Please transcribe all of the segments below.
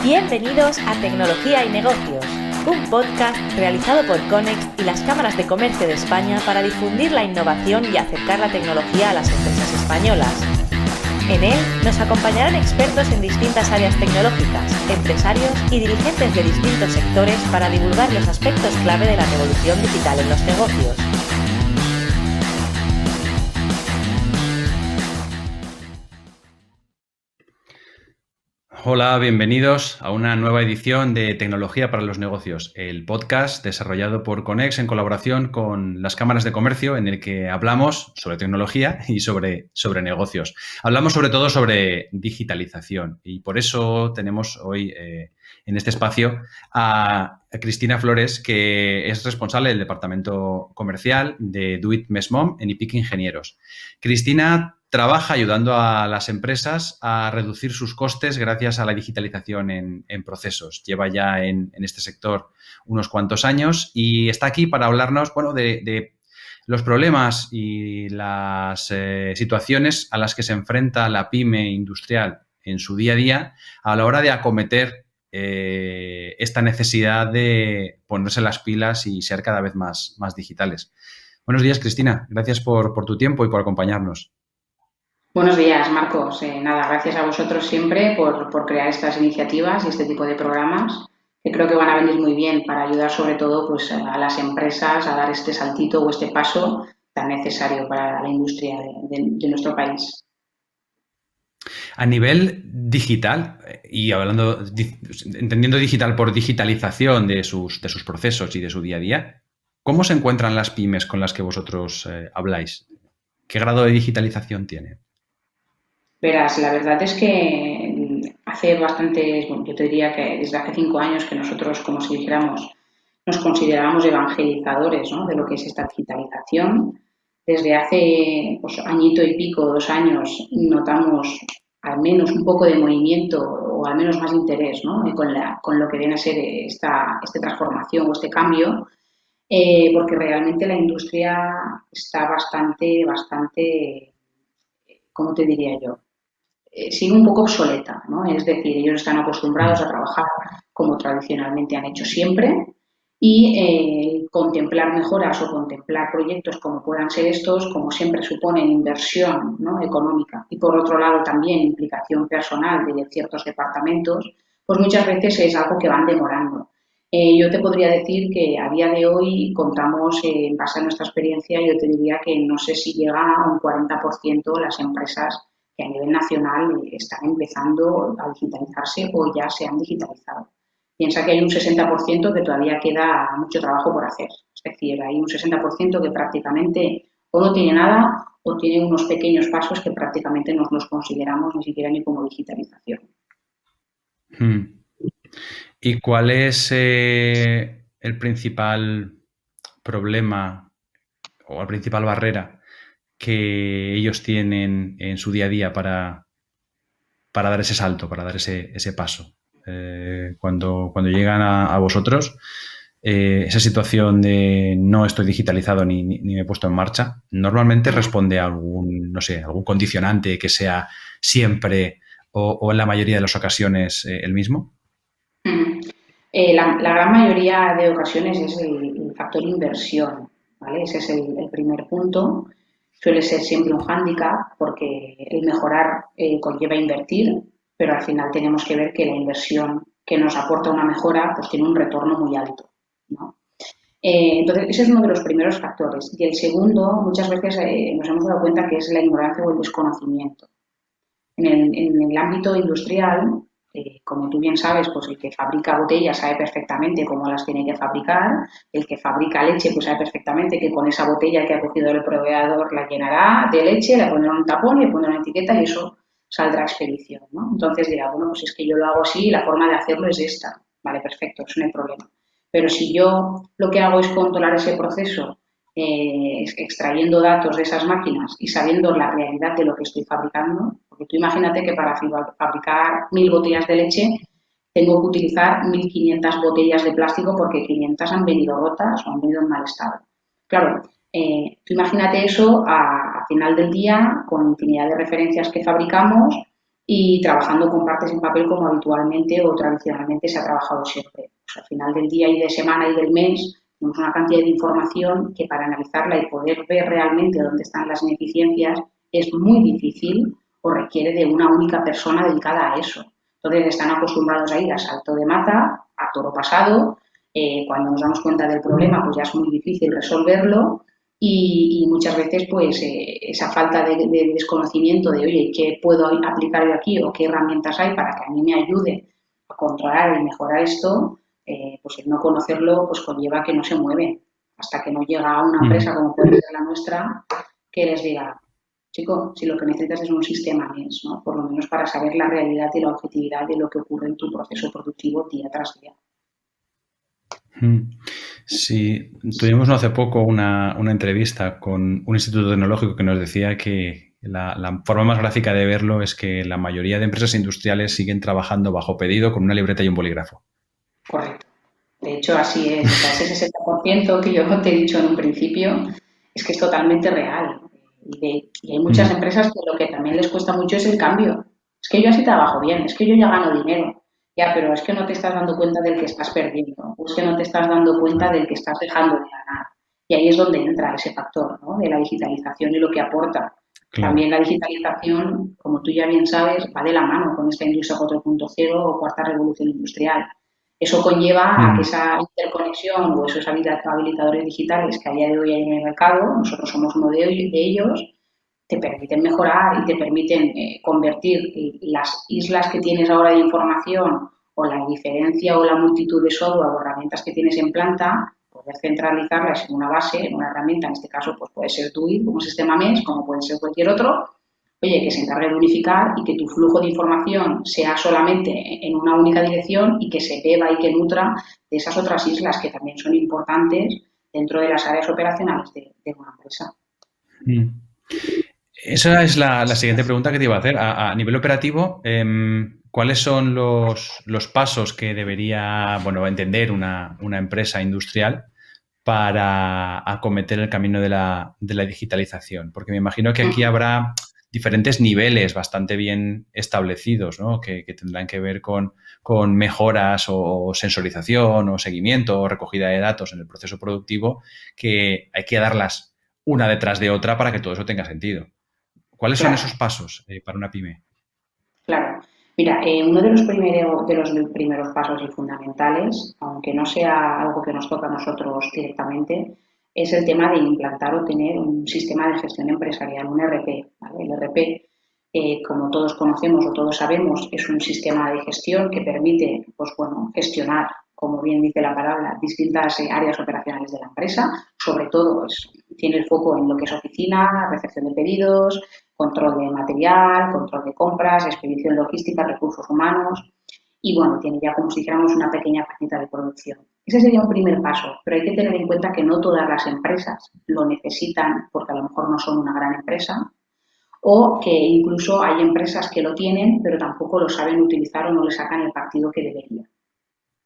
Bienvenidos a Tecnología y Negocios, un podcast realizado por Conex y las cámaras de comercio de España para difundir la innovación y acercar la tecnología a las empresas españolas. En él nos acompañarán expertos en distintas áreas tecnológicas, empresarios y dirigentes de distintos sectores para divulgar los aspectos clave de la revolución digital en los negocios. Hola, bienvenidos a una nueva edición de Tecnología para los Negocios, el podcast desarrollado por Conex en colaboración con las cámaras de comercio en el que hablamos sobre tecnología y sobre negocios. Hablamos sobre todo sobre digitalización y por eso tenemos hoy en este espacio a Cristina Flores, que es responsable del departamento comercial de Do It Mesmom en IPIC Ingenieros. Cristina trabaja ayudando a las empresas a reducir sus costes gracias a la digitalización en procesos. Lleva ya en este sector unos cuantos años y está aquí para hablarnos, de los problemas y las situaciones a las que se enfrenta la pyme industrial en su día a día a la hora de acometer esta necesidad de ponerse las pilas y ser cada vez más digitales. Buenos días, Cristina. Gracias por tu tiempo y por acompañarnos. Buenos días, Marcos. Gracias a vosotros siempre por crear estas iniciativas y este tipo de programas que creo que van a venir muy bien para ayudar sobre todo pues, a las empresas a dar este saltito o este paso tan necesario para la industria de nuestro país. A nivel digital, y entendiendo digital por digitalización de sus procesos y de su día a día, ¿cómo se encuentran las pymes con las que vosotros habláis? ¿Qué grado de digitalización tienen? Verás, la verdad es que hace bastantes, yo te diría que desde hace 5 años que nosotros, como si dijéramos, nos consideramos evangelizadores, ¿no?, de lo que es esta digitalización. Desde hace pues, añito y pico, 2 años, notamos al menos un poco de movimiento o al menos más interés, ¿no?, con lo que viene a ser esta transformación o este cambio, porque realmente la industria está bastante, ¿cómo te diría yo? Sigue un poco obsoleta, ¿no? Es decir, ellos están acostumbrados a trabajar como tradicionalmente han hecho siempre y contemplar mejoras o contemplar proyectos como puedan ser estos, como siempre suponen inversión, ¿no?, económica y por otro lado también implicación personal de ciertos departamentos, pues muchas veces es algo que van demorando. Yo te podría decir que a día de hoy contamos, en base a nuestra experiencia, yo te diría que no sé si llega a un 40% las empresas que a nivel nacional están empezando a digitalizarse o ya se han digitalizado. Piensa que hay un 60% que todavía queda mucho trabajo por hacer. Es decir, hay un 60% que prácticamente o no tiene nada o tiene unos pequeños pasos que prácticamente no los consideramos ni siquiera ni como digitalización. ¿Y cuál es el principal problema o la principal barrera que ellos tienen en su día a día para dar ese salto, para dar ese paso? Cuando llegan a vosotros, esa situación de no estoy digitalizado ni me he puesto en marcha, normalmente responde a algún condicionante que sea siempre o en la mayoría de las ocasiones el mismo. La gran mayoría de ocasiones es el factor inversión, ¿vale? Ese es el primer punto. Suele ser siempre un hándicap porque el mejorar conlleva invertir, pero al final tenemos que ver que la inversión que nos aporta una mejora pues tiene un retorno muy alto, ¿no? Entonces, ese es uno de los primeros factores. Y el segundo, muchas veces nos hemos dado cuenta que es la ignorancia o el desconocimiento. En el ámbito industrial, como tú bien sabes, pues el que fabrica botellas sabe perfectamente cómo las tiene que fabricar, el que fabrica leche pues sabe perfectamente que con esa botella que ha cogido el proveedor la llenará de leche, le pondrá un tapón, le pondrá una etiqueta y eso saldrá a expedición, ¿no? Entonces dirá, bueno, pues es que yo lo hago así y la forma de hacerlo es esta. Vale, perfecto, eso no hay problema. Pero si yo lo que hago es controlar ese proceso, extrayendo datos de esas máquinas y sabiendo la realidad de lo que estoy fabricando, porque tú imagínate que para fabricar 1000 botellas de leche tengo que utilizar 1500 botellas de plástico porque 500 han venido rotas o han venido en mal estado. Claro, tú imagínate eso a final del día con infinidad de referencias que fabricamos, y trabajando con partes en papel como habitualmente o tradicionalmente se ha trabajado siempre. Pues al final del día y de semana y del mes tenemos una cantidad de información que para analizarla y poder ver realmente dónde están las ineficiencias es muy difícil o requiere de una única persona dedicada a eso. Entonces están acostumbrados a ir a salto de mata, a toro pasado. Cuando nos damos cuenta del problema, pues ya es muy difícil resolverlo y muchas veces pues esa falta de desconocimiento de, oye, ¿qué puedo aplicar yo aquí o qué herramientas hay para que a mí me ayude a controlar y mejorar esto? Pues el no conocerlo pues conlleva que no se mueve hasta que no llega a una empresa como puede ser la nuestra que les diga, chico, si lo que necesitas es un sistema MES, ¿no? Por lo menos para saber la realidad y la objetividad de lo que ocurre en tu proceso productivo día tras día. Sí, tuvimos no hace poco una entrevista con un instituto tecnológico que nos decía que la forma más gráfica de verlo es que la mayoría de empresas industriales siguen trabajando bajo pedido con una libreta y un bolígrafo. Correcto. De hecho, así es. O sea, ese 60% que yo te he dicho en un principio es que es totalmente real. Y hay muchas empresas que lo que también les cuesta mucho es el cambio. Es que yo así trabajo bien, es que yo ya gano dinero. Ya, pero es que no te estás dando cuenta del que estás perdiendo, o es que no te estás dando cuenta del que estás dejando de ganar. Y ahí es donde entra ese factor, ¿no? De la digitalización y lo que aporta. Claro. También la digitalización, como tú ya bien sabes, va de la mano con esta industria 4.0 o cuarta revolución industrial. Eso conlleva a que esa interconexión o esos habilitadores digitales que a día de hoy hay en el mercado, nosotros somos uno de ellos, te permiten mejorar y te permiten convertir las islas que tienes ahora de información o la diferencia o la multitud de software o herramientas que tienes en planta, poder centralizarlas en una base, en una herramienta, en este caso pues puede ser TUI como sistema MES, como puede ser cualquier otro, oye, que se encargue de unificar y que tu flujo de información sea solamente en una única dirección y que se beba y que nutra de esas otras islas que también son importantes dentro de las áreas operacionales de una empresa. Esa es la siguiente pregunta que te iba a hacer. A nivel operativo, ¿cuáles son los pasos que debería entender una empresa industrial para acometer el camino de la digitalización? Porque me imagino que aquí habrá diferentes niveles bastante bien establecidos, ¿no? Que tendrán que ver con mejoras o sensorización o seguimiento o recogida de datos en el proceso productivo que hay que darlas una detrás de otra para que todo eso tenga sentido. ¿Cuáles son esos pasos para una pyme? Claro. Mira, uno de los primeros pasos y fundamentales, aunque no sea algo que nos toca a nosotros directamente, es el tema de implantar o tener un sistema de gestión empresarial, un ERP. ¿Vale? El ERP, como todos conocemos o todos sabemos, es un sistema de gestión que permite, pues bueno, gestionar, como bien dice la palabra, distintas áreas operacionales de la empresa. Sobre todo, pues, tiene el foco en lo que es oficina, recepción de pedidos, control de material, control de compras, expedición logística, recursos humanos y bueno, tiene ya como si dijéramos una pequeña paqueta de producción. Ese sería un primer paso, pero hay que tener en cuenta que no todas las empresas lo necesitan porque a lo mejor no son una gran empresa o que incluso hay empresas que lo tienen pero tampoco lo saben utilizar o no le sacan el partido que deberían.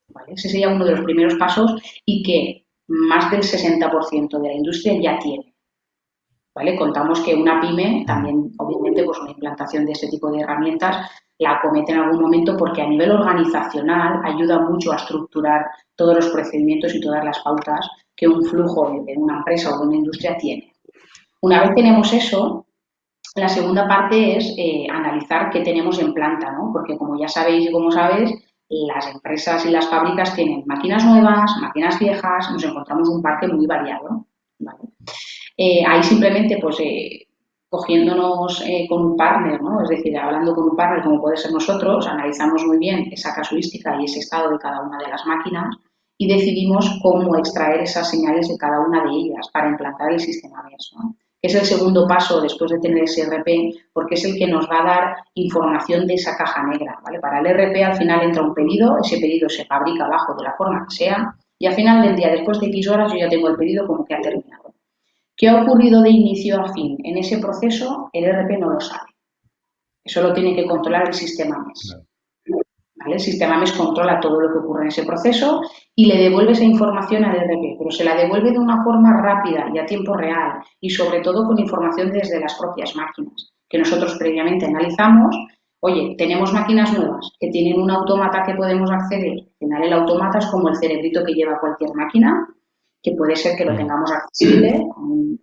¿Vale? Ese sería uno de los primeros pasos y que más del 60% de la industria ya tiene. ¿Vale? Contamos que una pyme también, obviamente, pues una implantación de este tipo de herramientas la acomete en algún momento porque a nivel organizacional ayuda mucho a estructurar todos los procedimientos y todas las pautas que un flujo de una empresa o de una industria tiene. Una vez tenemos eso, la segunda parte es analizar qué tenemos en planta, ¿no? Porque como ya sabéis y como sabes, las empresas y las fábricas tienen máquinas nuevas, máquinas viejas, nos encontramos un parque muy variado, ¿vale? Ahí simplemente, pues, cogiéndonos con un partner, ¿no? Es decir, hablando con un partner como puede ser nosotros, analizamos muy bien esa casuística y ese estado de cada una de las máquinas y decidimos cómo extraer esas señales de cada una de ellas para implantar el sistema MES, ¿no? Es el segundo paso después de tener ese ERP, porque es el que nos va a dar información de esa caja negra, ¿vale? Para el ERP al final entra un pedido, ese pedido se fabrica abajo de la forma que sea y al final del día, después de X horas, yo ya tengo el pedido como que ha terminado. ¿Qué ha ocurrido de inicio a fin en ese proceso? El ERP no lo sabe. Eso lo tiene que controlar el sistema MES. ¿Vale? El sistema MES controla todo lo que ocurre en ese proceso y le devuelve esa información al ERP, pero se la devuelve de una forma rápida y a tiempo real y sobre todo con información desde las propias máquinas que nosotros previamente analizamos Oye, tenemos máquinas nuevas que tienen un autómata que podemos acceder. Al final el autómata es como el cerebrito que lleva cualquier máquina, que puede ser que lo tengamos accesible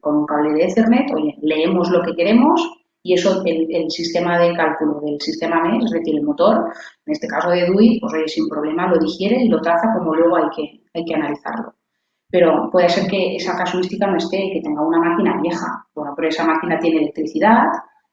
con un cable de Ethernet. Oye, leemos lo que queremos y eso el sistema de cálculo del sistema MES, es decir, el motor, en este caso de DUI, pues oye, sin problema lo digiere y lo traza como luego hay que analizarlo. Pero puede ser que esa casuística no esté, que tenga una máquina vieja. Bueno, pero esa máquina tiene electricidad,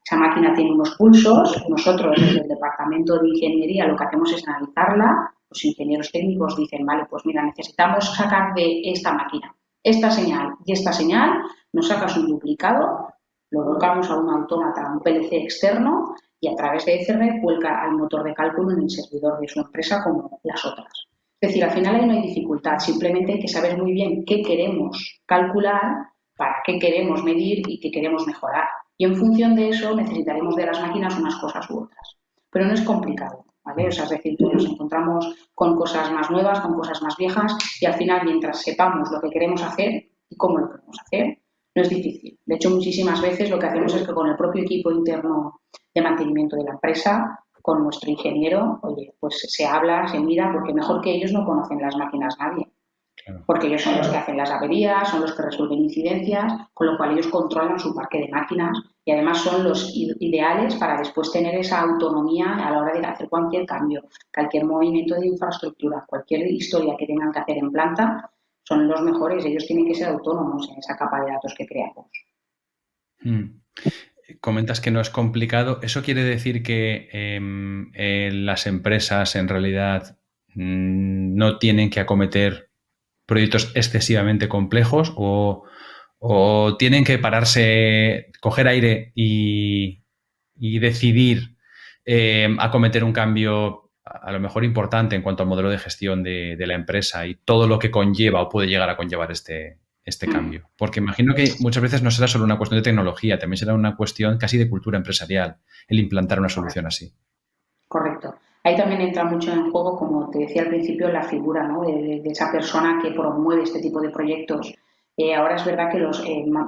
esa máquina tiene unos pulsos. Nosotros, desde el departamento de ingeniería, lo que hacemos es analizarla. Los ingenieros técnicos dicen, vale, pues mira, necesitamos sacar de esta máquina esta señal y esta señal, nos sacas un duplicado, lo colocamos a un autómata, a un PLC externo y a través de Ethernet vuelca al motor de cálculo en el servidor de su empresa como las otras. Es decir, al final ahí no hay dificultad, simplemente hay que saber muy bien qué queremos calcular, para qué queremos medir y qué queremos mejorar. Y en función de eso necesitaremos de las máquinas unas cosas u otras. Pero no es complicado, ¿vale? O sea, es decir, que nos encontramos con cosas más nuevas, con cosas más viejas y al final, mientras sepamos lo que queremos hacer y cómo lo queremos hacer, no es difícil. De hecho, muchísimas veces lo que hacemos es que con el propio equipo interno de mantenimiento de la empresa, con nuestro ingeniero, oye, pues se habla, se mira, porque mejor que ellos no conocen las máquinas nadie. Porque ellos son los que hacen las averías, son los que resuelven incidencias, con lo cual ellos controlan su parque de máquinas y además son los ideales para después tener esa autonomía a la hora de hacer cualquier cambio, cualquier movimiento de infraestructura, cualquier historia que tengan que hacer en planta, son los mejores. Ellos tienen que ser autónomos en esa capa de datos que creamos. Comentas que no es complicado. ¿Eso quiere decir que las empresas en realidad no tienen que acometer proyectos excesivamente complejos o tienen que pararse, coger aire y decidir acometer un cambio a lo mejor importante en cuanto al modelo de gestión de la empresa y todo lo que conlleva o puede llegar a conllevar este cambio? Porque imagino que muchas veces no será solo una cuestión de tecnología, también será una cuestión casi de cultura empresarial el implantar una solución así. Correcto. Ahí también entra mucho en juego, como te decía al principio, la figura, ¿no?, de esa persona que promueve este tipo de proyectos. Ahora es verdad que los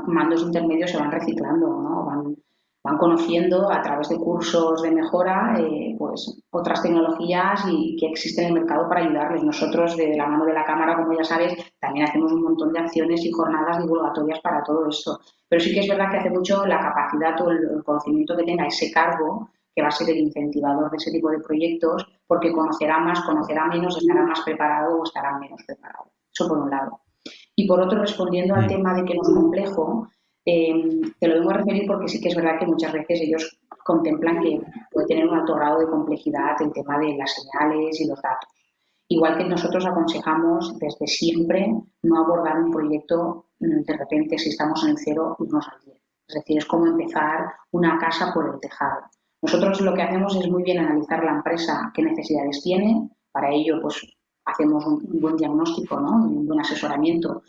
mandos intermedios se van reciclando, ¿no? Van conociendo a través de cursos de mejora pues otras tecnologías y que existen en el mercado para ayudarles. Nosotros, de la mano de la Cámara, como ya sabes, también hacemos un montón de acciones y jornadas divulgatorias para todo esto. Pero sí que es verdad que hace mucho la capacidad o el conocimiento que tenga ese cargo, que va a ser el incentivador de ese tipo de proyectos, porque conocerá más, conocerá menos, estará más preparado o estará menos preparado. Eso por un lado. Y por otro, respondiendo al tema de que no es complejo, te lo vengo a referir porque sí que es verdad que muchas veces ellos contemplan que puede tener un alto grado de complejidad el tema de las señales y los datos. Igual que nosotros aconsejamos desde siempre no abordar un proyecto de repente, si estamos en el 0, irnos al 10. Es decir, es como empezar una casa por el tejado. Nosotros lo que hacemos es muy bien analizar la empresa, qué necesidades tiene. Para ello, pues hacemos un buen diagnóstico, ¿no?, un buen asesoramiento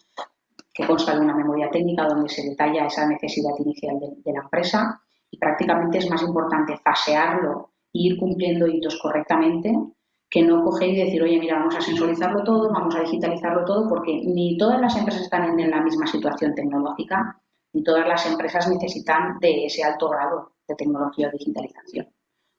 que consta de una memoria técnica donde se detalla esa necesidad inicial de la empresa y prácticamente es más importante fasearlo e ir cumpliendo hitos correctamente que no coger y decir, oye, mira, vamos a sensorizarlo todo, vamos a digitalizarlo todo, porque ni todas las empresas están en la misma situación tecnológica, ni todas las empresas necesitan de ese alto grado de tecnología o digitalización.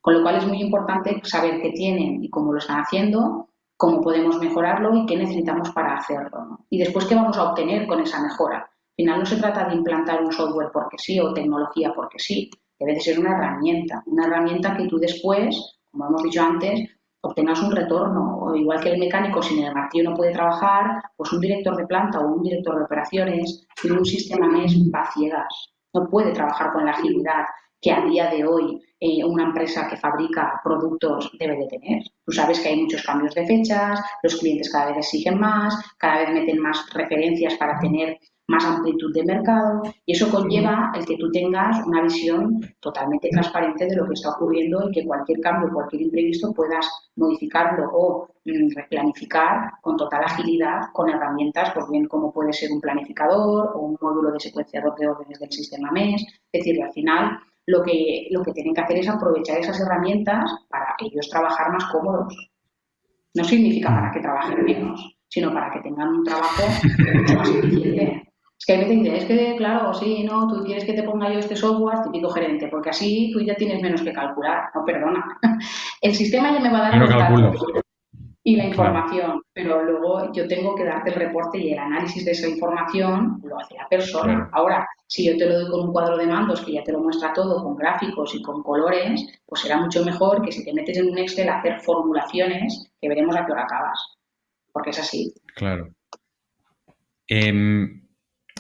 Con lo cual es muy importante saber qué tienen y cómo lo están haciendo, cómo podemos mejorarlo y qué necesitamos para hacerlo, ¿no? Y después qué vamos a obtener con esa mejora. Al final no se trata de implantar un software porque sí o tecnología porque sí. Debe de ser una herramienta que tú después, como hemos dicho antes, obtengas un retorno. O igual que el mecánico sin el martillo no puede trabajar, pues un director de planta o un director de operaciones sin un sistema MES va a ciegas. No puede trabajar con la agilidad que a día de hoy una empresa que fabrica productos debe de tener. Tú sabes que hay muchos cambios de fechas, los clientes cada vez exigen más, cada vez meten más referencias para tener más amplitud de mercado y eso conlleva el que tú tengas una visión totalmente transparente de lo que está ocurriendo y que cualquier cambio, cualquier imprevisto puedas modificarlo o replanificar con total agilidad con herramientas, pues bien como puede ser un planificador o un módulo de secuenciador de órdenes del sistema MES. Es decir, al final lo que tienen que hacer es aprovechar esas herramientas para ellos trabajar más cómodos. No significa para que trabajen menos, sino para que tengan un trabajo mucho más eficiente. Es que hay veces que dicen, es que, claro, sí, no, tú quieres que te ponga yo este software, típico gerente, porque así tú ya tienes menos que calcular. No, perdona. El sistema ya me va a Yo dar no los calculo, datos y la claro. información, pero luego yo tengo que darte el reporte y el análisis de esa información lo hace la persona. Claro. Ahora, si yo te lo doy con un cuadro de mandos que ya te lo muestra todo, con gráficos y con colores, pues será mucho mejor que si te metes en un Excel a hacer formulaciones que veremos a qué hora acabas, porque es así. Claro.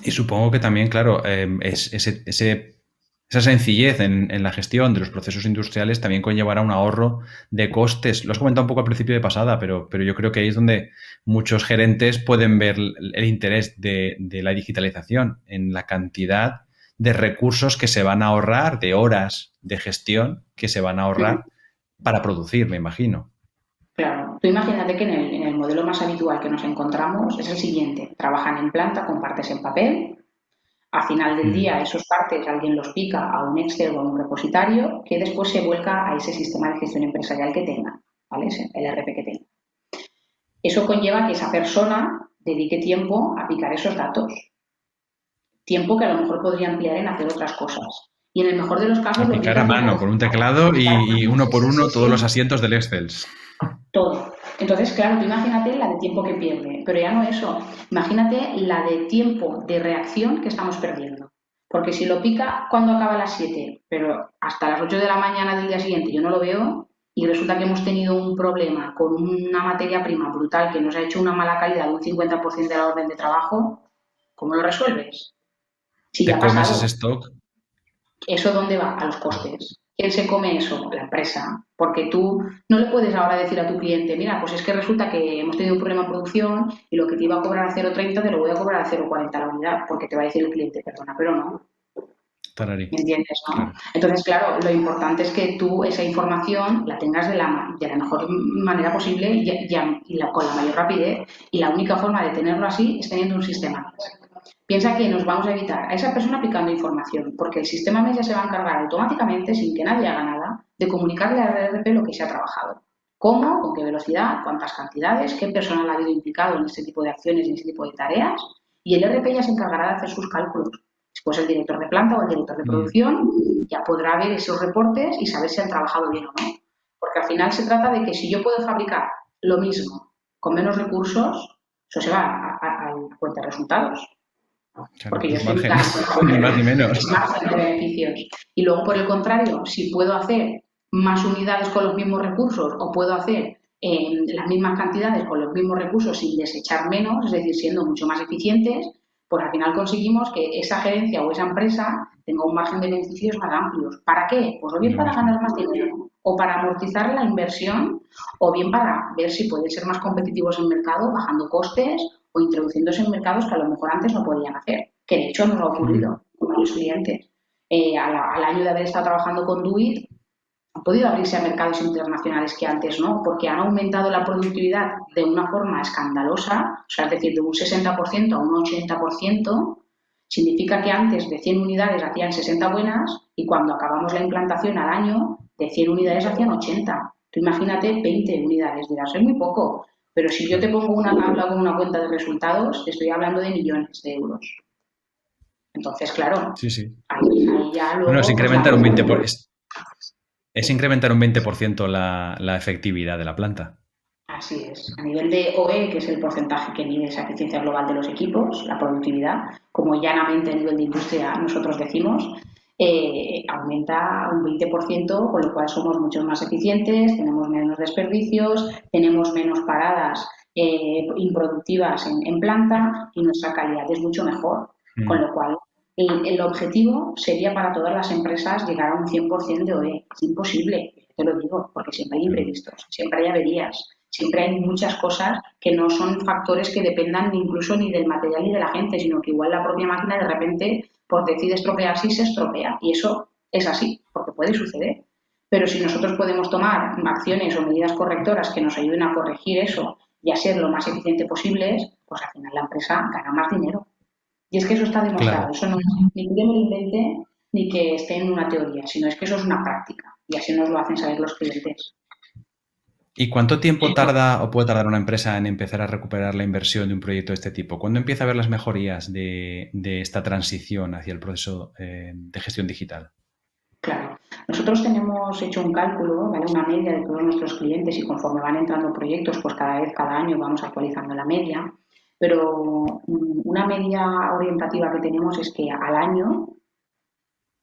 Y supongo que también, claro, esa sencillez en la gestión de los procesos industriales también conllevará un ahorro de costes. Lo has comentado un poco al principio de pasada, pero yo creo que ahí es donde muchos gerentes pueden ver el interés de la digitalización en la cantidad de recursos que se van a ahorrar, de horas de gestión que se van a ahorrar para producir, me imagino. Claro, tú imagínate que en el modelo más habitual que nos encontramos es el siguiente. Trabajan en planta con partes en papel. A final del día, Mm. esos partes alguien los pica a un Excel o a un repositorio que después se vuelca a ese sistema de gestión empresarial que tenga, ¿vale? El RP que tenga. Eso conlleva que esa persona dedique tiempo a picar esos datos. Tiempo que a lo mejor podría emplear en hacer otras cosas. Y en el mejor de los casos A lo picar a pica con mano, con un teclado picar a y mano. uno Sí, por sí, sí, uno todos los sí. asientos del Excel. Todo. Entonces, claro, tú imagínate la de tiempo que pierde, pero ya no eso. Imagínate la de tiempo de reacción que estamos perdiendo. Porque si lo pica cuando acaba a las 7, pero hasta las 8 de la mañana del día siguiente yo no lo veo y resulta que hemos tenido un problema con una materia prima brutal que nos ha hecho una mala calidad de un 50% de la orden de trabajo, ¿cómo lo resuelves? Si ya Te ha comes ese pasado. stock. ¿Eso dónde va? A los costes. ¿Quién se come eso? La empresa. Porque tú no le puedes ahora decir a tu cliente, mira, pues es que resulta que hemos tenido un problema en producción y lo que te iba a cobrar a 0,30 te lo voy a cobrar a 0,40 la unidad, porque te va a decir el cliente, perdona, pero no. Tararí. ¿Me entiendes, no? Claro. Entonces, claro, lo importante es que tú esa información la tengas de la mejor manera posible con la mayor rapidez. Y la única forma de tenerlo así es teniendo un sistema. Piensa que nos vamos a evitar a esa persona aplicando información, porque el sistema MES ya se va a encargar automáticamente, sin que nadie haga nada, de comunicarle al RRP lo que se ha trabajado. ¿Cómo? ¿Con qué velocidad? ¿Cuántas cantidades? ¿Qué personal ha habido implicado en este tipo de acciones y en este tipo de tareas? Y el RP ya se encargará de hacer sus cálculos. Después el director de planta o el director de Mm. producción ya podrá ver esos reportes y saber si han trabajado bien o no. Porque al final se trata de que si yo puedo fabricar lo mismo con menos recursos, eso se va a cuenta de resultados. Claro, Porque yo los estoy márgenes, buscando ni más ni es menos. margen de beneficios. Y luego, por el contrario, si puedo hacer más unidades con los mismos recursos o puedo hacer las mismas cantidades con los mismos recursos sin desechar menos, es decir, siendo mucho más eficientes, pues al final conseguimos que esa gerencia o esa empresa tenga un margen de beneficios más amplios. ¿Para qué? Pues o bien Lo para mismo. ganar más dinero o para amortizar la inversión o bien para ver si pueden ser más competitivos en el mercado bajando costes o introduciéndose en mercados que a lo mejor antes no podían hacer, que de hecho nos ha Mm. ocurrido con varios clientes. Al año de haber estado trabajando con Duit, han podido abrirse a mercados internacionales que antes no, porque han aumentado la productividad de una forma escandalosa, o sea, es decir, de un 60% a un 80%, significa que antes de 100 unidades hacían 60 buenas y cuando acabamos la implantación al año, de 100 unidades hacían 80. Tú imagínate 20 unidades, dirás, es muy poco, pero si yo te Claro. pongo una tabla con una cuenta de resultados, te estoy hablando de millones de euros. Entonces, claro, Sí, sí. ahí ya Bueno, es luego, pues la incrementar un 20 es incrementar un 20% la efectividad de la planta. Así es. A nivel de OE, que es el porcentaje que mide esa eficiencia global de los equipos, la productividad, como llanamente a nivel de industria nosotros decimos, aumenta un 20%, con lo cual somos mucho más eficientes, tenemos menos desperdicios, tenemos menos paradas improductivas en planta y nuestra calidad es mucho mejor. Con Mm. lo cual, el objetivo sería para todas las empresas llegar a un 100% de OE. Es imposible, te lo digo, porque siempre hay Claro. imprevistos, siempre hay averías. Siempre hay muchas cosas que no son factores que dependan incluso ni del material ni de la gente, sino que igual la propia máquina de repente, por decide estropearse y se estropea. Y eso es así, porque puede suceder. Pero si nosotros podemos tomar acciones o medidas correctoras que nos ayuden a corregir eso y a ser lo más eficiente posibles, pues al final la empresa gana más dinero. Y es que eso está demostrado. Claro. Eso no es ni que yo me lo invente ni que esté en una teoría, sino es que eso es una práctica. Y así nos lo hacen saber los clientes. ¿Y cuánto tiempo tarda o puede tardar una empresa en empezar a recuperar la inversión de un proyecto de este tipo? ¿Cuándo empieza a ver las mejorías de esta transición hacia el proceso de gestión digital? Claro. Nosotros tenemos hecho un cálculo, ¿vale? Una media de todos nuestros clientes y conforme van entrando proyectos, pues cada vez, cada año vamos actualizando la media. Pero una media orientativa que tenemos es que al año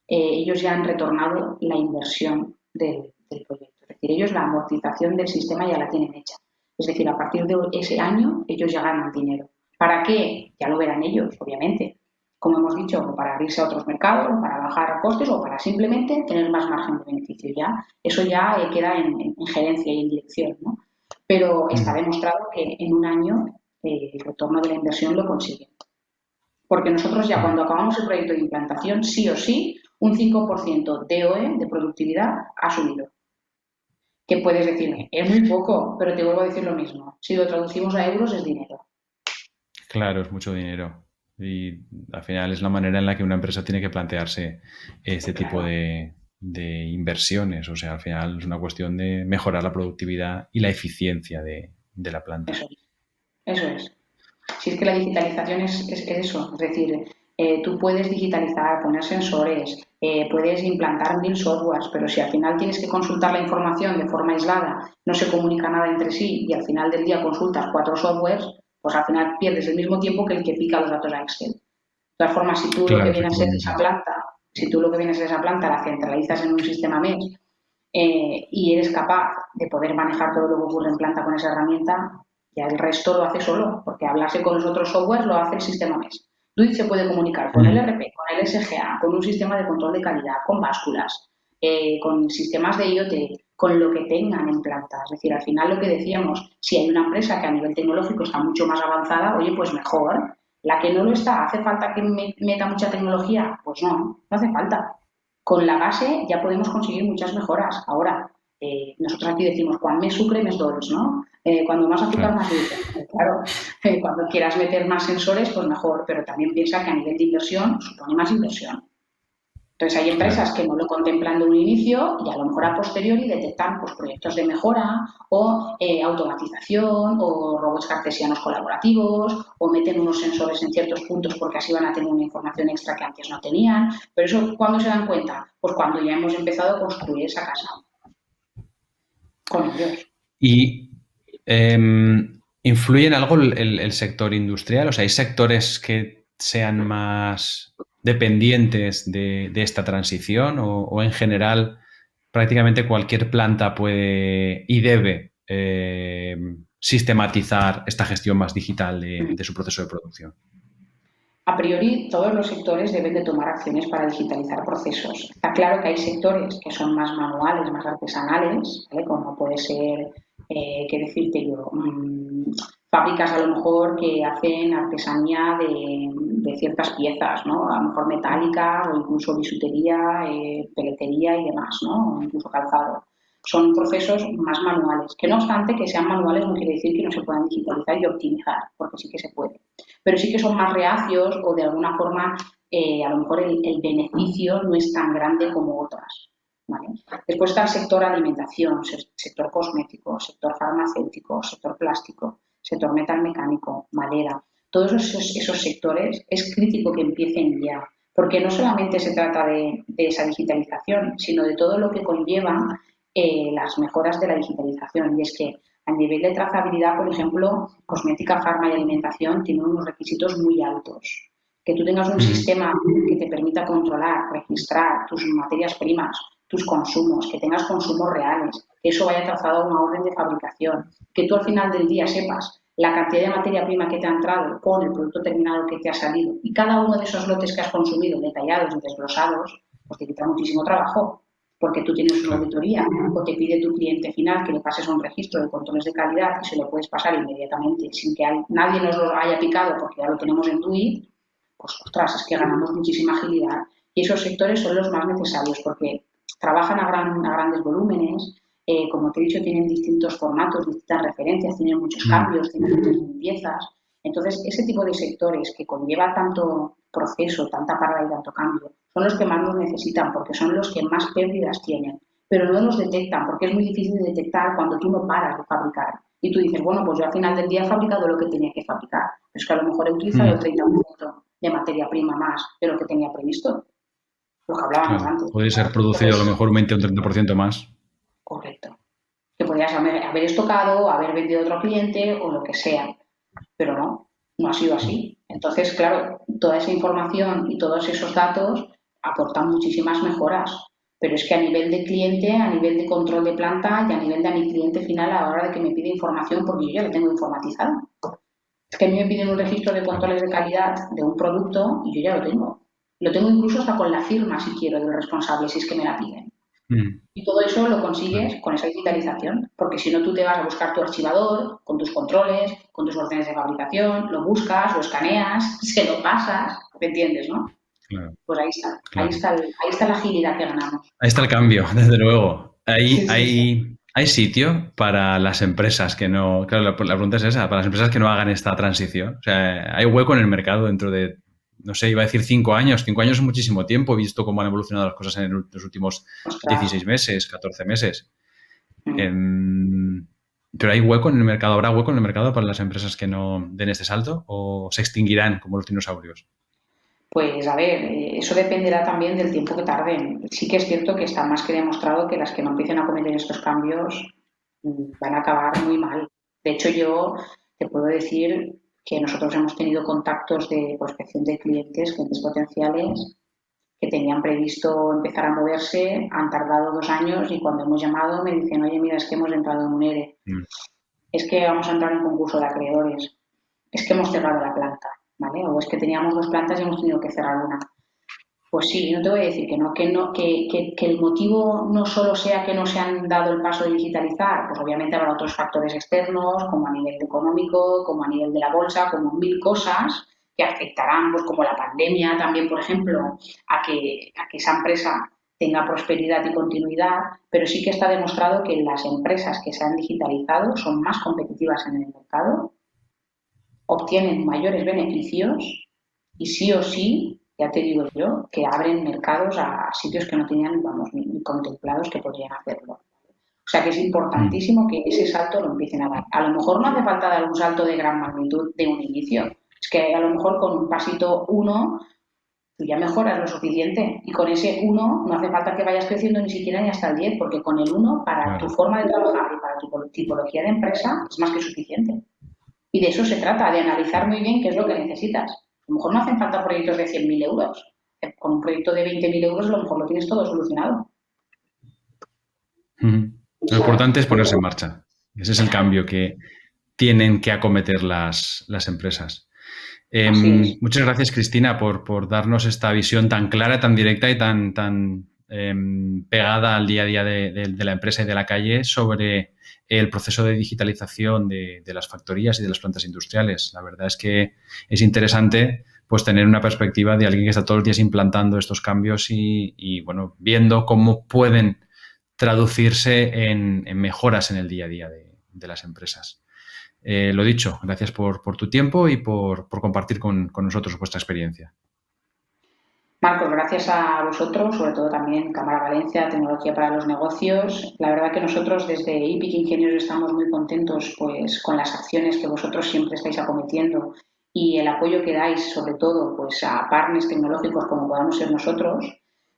ellos ya han retornado la inversión del proyecto. Es decir, ellos la amortización del sistema ya la tienen hecha. Es decir, a partir de ese año ellos ya ganan dinero. ¿Para qué? Ya lo verán ellos, obviamente. Como hemos dicho, o para abrirse a otros mercados, o para bajar costes, o para simplemente tener más margen de beneficio. Ya, eso ya queda en gerencia y en dirección, ¿no? Pero está demostrado que en un año el retorno de la inversión lo consiguen. Porque nosotros ya cuando acabamos el proyecto de implantación, sí o sí, un 5% de OE, de productividad, ha subido. Que puedes decirme, es muy poco, pero te vuelvo a decir lo mismo. Si lo traducimos a euros, es dinero. Claro, es mucho dinero. Y al final es la manera en la que una empresa tiene que plantearse este tipo Claro, de inversiones. O sea, al final es una cuestión de mejorar la productividad y la eficiencia de la planta. eso es. Eso es. Si es que la digitalización es eso, es decir, tú puedes digitalizar, poner sensores, puedes implantar 1000 softwares, pero si al final tienes que consultar la información de forma aislada, no se comunica nada entre sí y al final del día consultas 4 softwares, pues al final pierdes el mismo tiempo que el que pica los datos a Excel. De todas formas, si tú lo que Claro, vienes es esa efectivamente. planta, si tú lo que vienes es esa planta, la centralizas en un sistema MES y eres capaz de poder manejar todo lo que ocurre en planta con esa herramienta, ya el resto lo hace solo, porque hablarse con los otros softwares lo hace el sistema MES. Duit se puede comunicar con el RP, con el SGA, con un sistema de control de calidad, con básculas, con sistemas de IoT, con lo que tengan en planta. Es decir, al final lo que decíamos, si hay una empresa que a nivel tecnológico está mucho más avanzada, oye, pues mejor. La que no lo está, ¿hace falta que meta mucha tecnología? Pues no, no hace falta. Con la base ya podemos conseguir muchas mejoras. Ahora, nosotros aquí decimos, cuando més sucre, més dolç, ¿no? Cuando más azúcar, Claro. más dulce. Claro, cuando quieras meter más sensores, pues mejor, pero también piensa que a nivel de inversión supone más inversión. Entonces hay empresas Claro. que no lo contemplan de un inicio y a lo mejor a posteriori detectan pues, proyectos de mejora o automatización o robots cartesianos colaborativos o meten unos sensores en ciertos puntos porque así van a tener una información extra que antes no tenían. Pero eso, ¿cuándo se dan cuenta? Pues cuando ya hemos empezado a construir esa casa con ellos. ¿Y influye en algo el sector industrial? O sea, ¿hay sectores que sean más dependientes de esta transición o en general prácticamente cualquier planta puede y debe sistematizar esta gestión más digital de su proceso de producción? A priori, todos los sectores deben de tomar acciones para digitalizar procesos. Está claro que hay sectores que son más manuales, más artesanales, ¿vale? Como puede ser, qué decirte yo, fábricas a lo mejor que hacen artesanía de ciertas piezas, ¿no? A lo mejor metálicas o incluso bisutería, peletería y demás, ¿no? O incluso calzado. Son procesos más manuales, que no obstante que sean manuales no quiere decir que no se puedan digitalizar y optimizar, porque sí que se puede, pero sí que son más reacios o de alguna forma a lo mejor el beneficio no es tan grande como otras. ¿Vale? Después está el sector alimentación, sector cosmético, sector farmacéutico, sector plástico, sector metalmecánico, madera. Todos esos sectores es crítico que empiecen ya, porque no solamente se trata de esa digitalización, sino de todo lo que conlleva las mejoras de la digitalización. Y es que a nivel de trazabilidad, por ejemplo, cosmética, farma y alimentación tienen unos requisitos muy altos. Que tú tengas un sistema que te permita controlar, registrar tus materias primas, tus consumos, que tengas consumos reales, que eso vaya trazado a una orden de fabricación, que tú al final del día sepas la cantidad de materia prima que te ha entrado con el producto terminado que te ha salido y cada uno de esos lotes que has consumido detallados y desglosados, pues te quita muchísimo trabajo porque tú tienes una Claro. auditoría o te pide tu cliente final que le pases un registro de controles de calidad y se lo puedes pasar inmediatamente sin que nadie nos lo haya picado porque ya lo tenemos en DUI, pues ostras, es que ganamos muchísima agilidad. Y esos sectores son los más necesarios porque trabajan a grandes volúmenes, como te he dicho, tienen distintos formatos, distintas referencias, tienen muchos cambios, tienen muchas limpiezas. Entonces, ese tipo de sectores que conlleva tanto proceso, tanta parada y tanto cambio, son los que más nos necesitan porque son los que más pérdidas tienen. pero no los detectan porque es muy difícil de detectar cuando tú no paras de fabricar. Y tú dices, bueno, pues yo al final del día he fabricado lo que tenía que fabricar, pero es que a lo mejor he utilizado el 30% de materia prima más de lo que tenía previsto, lo que hablábamos Claro, antes. podría ser producido a lo Entonces, mejor un 20 o un 30% más. correcto. Que podías haber estocado, haber vendido a otro cliente o lo que sea, pero no ha sido así. Entonces, claro, toda esa información y todos esos datos aportan muchísimas mejoras, pero es que a nivel de cliente, a nivel de control de planta y a nivel de mi cliente final a la hora de que me pide información, porque yo ya lo tengo informatizado. Es que a mí me piden un registro de Claro. controles de calidad de un producto y yo ya lo tengo. Lo tengo incluso hasta con la firma, si quiero, del responsable, si es que me la piden. Mm, Y todo eso lo claro. consigues con esa digitalización, porque si no tú te vas a buscar tu archivador con tus controles, con tus órdenes de fabricación, lo buscas, lo escaneas, se lo pasas, ¿me entiendes, no? Claro, Pues ahí está, claro. ahí está la agilidad que ganamos. Ahí está el cambio, desde luego. Hay, Sí, sí, sí. hay, hay sitio para las empresas que no. Claro, la pregunta es esa, para las empresas que no hagan esta transición. O sea, hay hueco en el mercado dentro de, no sé, iba a decir 5 años. 5 años es muchísimo tiempo, he visto cómo han evolucionado las cosas en los últimos Ostras. 16 meses, 14 meses. Mm. Em, pero hay hueco en el mercado, ¿habrá hueco en el mercado para las empresas que no den este salto o se extinguirán como los dinosaurios? Pues a ver, eso dependerá también del tiempo que tarden. Sí que es cierto que está más que demostrado que las que no empiecen a cometer estos cambios van a acabar muy mal. De hecho, yo te puedo decir que nosotros hemos tenido contactos de prospección de clientes potenciales, que tenían previsto empezar a moverse, han tardado 2 años y cuando hemos llamado me dicen, oye, mira, es que hemos entrado en un ERE, Mm, es que vamos a entrar en concurso de acreedores, es que hemos cerrado la planta, ¿vale? O es que teníamos 2 plantas y hemos tenido que cerrar una. Pues sí, no te voy a decir que el motivo no solo sea que no se han dado el paso de digitalizar, pues obviamente habrá otros factores externos, como a nivel económico, como a nivel de la bolsa, como mil cosas que afectarán, pues como la pandemia también, por ejemplo, a que esa empresa tenga prosperidad y continuidad, pero sí que está demostrado que las empresas que se han digitalizado son más competitivas en el mercado, obtienen mayores beneficios y sí o sí, ya te digo yo, que abren mercados a sitios que no tenían, vamos, ni contemplados que podrían hacerlo. O sea que es mm, importantísimo que ese salto lo empiecen a dar. A lo mejor no hace falta dar un salto de gran magnitud de un inicio. Es que a lo mejor con un pasito uno tú ya mejoras lo suficiente. Y con ese uno no hace falta que vayas creciendo ni siquiera ni hasta el 10, porque con el uno para tu claro. forma de trabajar y para tu tipología de empresa es más que suficiente. Y de eso se trata, de analizar muy bien qué es lo que necesitas. A lo mejor no hacen falta proyectos de 100.000 euros. Con un proyecto de 20.000 euros a lo mejor lo tienes todo solucionado. Ujú. Lo importante es ponerse en marcha. Ese es el Claro, cambio que tienen que acometer las empresas. así es. Muchas gracias, Cristina, por darnos esta visión tan clara, tan directa y tan pegada al día a día de la empresa y de la calle sobre el proceso de digitalización de las factorías y de las plantas industriales. La verdad es que es interesante pues tener una perspectiva de alguien que está todos los días implantando estos cambios y bueno, viendo cómo pueden traducirse en mejoras en el día a día de las empresas. Lo dicho, gracias por tu tiempo y por compartir con nosotros vuestra experiencia. Marcos, gracias a vosotros, sobre todo también Cámara Valencia, Tecnología para los Negocios. La verdad que nosotros desde IPIC Ingenieros estamos muy contentos pues, con las acciones que vosotros siempre estáis acometiendo y el apoyo que dais, sobre todo pues, a partners tecnológicos como podamos ser nosotros,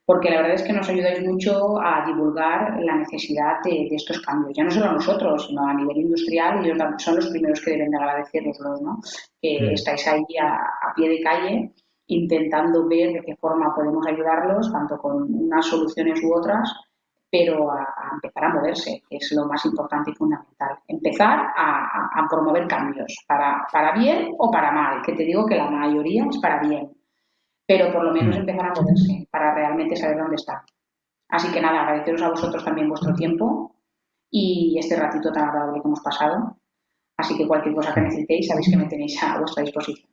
porque la verdad es que nos ayudáis mucho a divulgar la necesidad de estos cambios, ya no solo a nosotros, sino a nivel industrial, y ellos son los primeros que deben de agradeceroslos, ¿no? Que Mm, estáis ahí a pie de calle intentando ver de qué forma podemos ayudarlos, tanto con unas soluciones u otras, pero a empezar a moverse, que es lo más importante y fundamental. Empezar a promover cambios, para bien o para mal, que te digo que la mayoría es para bien, pero por lo menos mm. empezar a moverse para realmente saber dónde está. Así que nada, agradeceros a vosotros también vuestro tiempo y este ratito tan agradable que hemos pasado. Así que cualquier cosa que necesitéis, sabéis que me tenéis a vuestra disposición.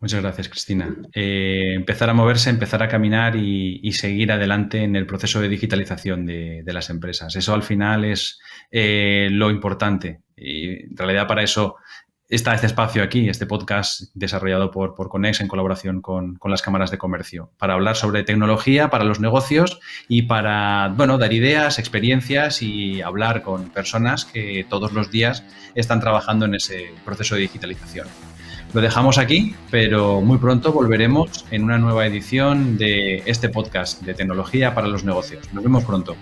Muchas gracias, Cristina. Empezar a moverse, empezar a caminar y seguir adelante en el proceso de digitalización de las empresas. Eso al final es lo importante. Y en realidad para eso está este espacio aquí, este podcast desarrollado por Connex en colaboración con las cámaras de comercio, para hablar sobre tecnología para los negocios y para, dar ideas, experiencias y hablar con personas que todos los días están trabajando en ese proceso de digitalización. Lo dejamos aquí, pero muy pronto volveremos en una nueva edición de este podcast de tecnología para los negocios. Nos vemos pronto.